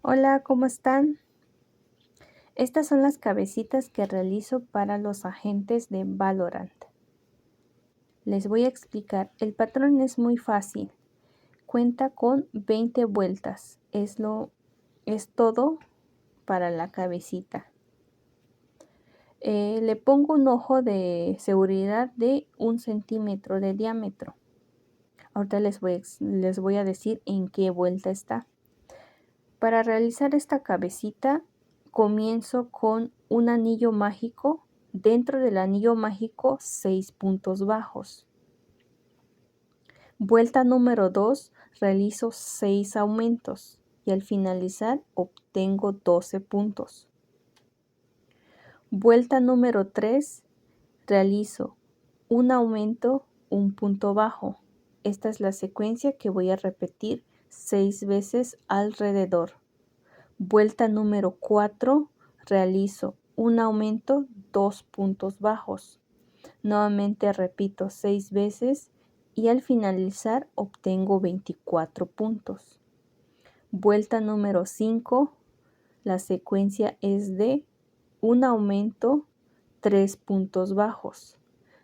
Hola, ¿cómo están? Estas son las cabecitas que realizo para los agentes de Valorant. Les voy a explicar. El patrón es muy fácil. Cuenta con 20 vueltas. Es todo para la cabecita. Le pongo un ojo de seguridad de 1 centímetro de diámetro. Ahorita les voy a decir en qué vuelta está. Para realizar esta cabecita, comienzo con un anillo mágico. Dentro del anillo mágico, 6 puntos bajos. Vuelta número 2, realizo 6 aumentos y al finalizar obtengo 12 puntos. Vuelta número 3, realizo un aumento, un punto bajo. Esta es la secuencia que voy a repetir 6 veces alrededor. Vuelta número 4, realizo un aumento, 2 puntos bajos. Nuevamente repito 6 veces y al finalizar obtengo 24 puntos. Vuelta número 5, la secuencia es de un aumento, 3 puntos bajos.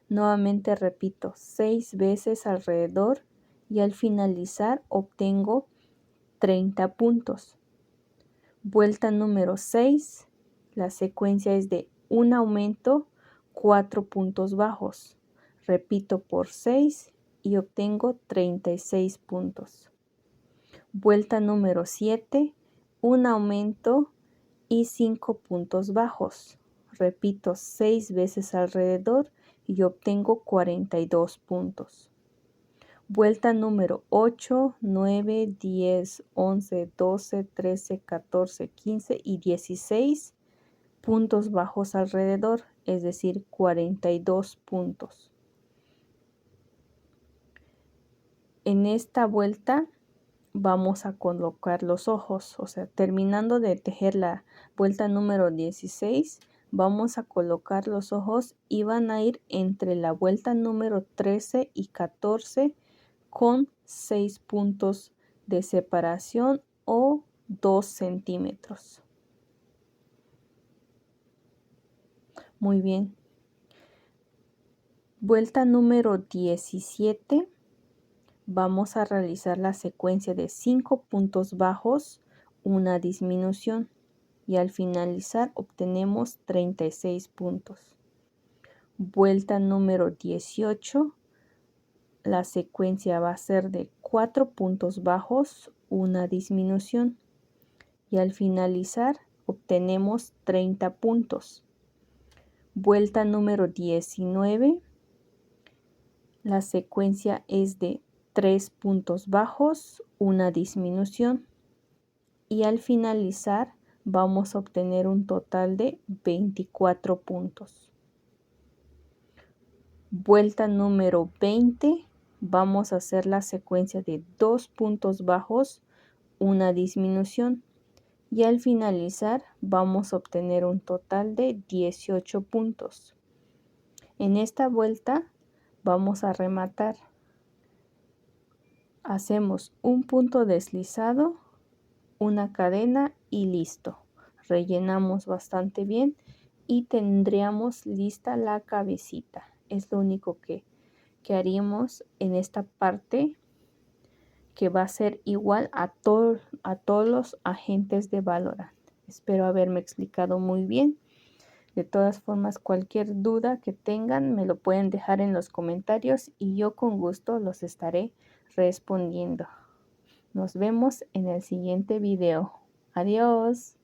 Nuevamente repito 6 veces alrededor y al finalizar obtengo 30 puntos. Vuelta número 6, la secuencia es de un aumento, 4 puntos bajos. Repito por 6 y obtengo 36 puntos. Vuelta número 7, un aumento y 5 puntos bajos. Repito 6 veces alrededor y obtengo 42 puntos. Vuelta número 8, 9, 10, 11, 12, 13, 14, 15 y 16 puntos bajos alrededor, es decir, 42 puntos. En esta vuelta vamos a colocar los ojos, o sea, terminando de tejer la vuelta número 16, vamos a colocar los ojos y van a ir entre la vuelta número 13 y 14 con 6 puntos de separación o 2 centímetros. Muy bien. Vuelta número 17. Vamos a realizar la secuencia de 5 puntos bajos, una disminución y al finalizar obtenemos 36 puntos. Vuelta número 18. La secuencia va a ser de 4 puntos bajos, una disminución y al finalizar obtenemos 30 puntos. Vuelta número 19. La secuencia es de 3 puntos bajos, una disminución y al finalizar vamos a obtener un total de 24 puntos. Vuelta número 20. Vamos a hacer la secuencia de 2 puntos bajos, una disminución y al finalizar vamos a obtener un total de 18 puntos. En esta vuelta vamos a rematar. Hacemos un punto deslizado, una cadena y listo. Rellenamos bastante bien y tendríamos lista la cabecita. Es lo único que haríamos en esta parte, que va a ser igual a todos los agentes de Valorant. Espero haberme explicado muy bien. De todas formas, cualquier duda que tengan me lo pueden dejar en los comentarios y yo con gusto los estaré respondiendo. Nos vemos en el siguiente video. Adiós.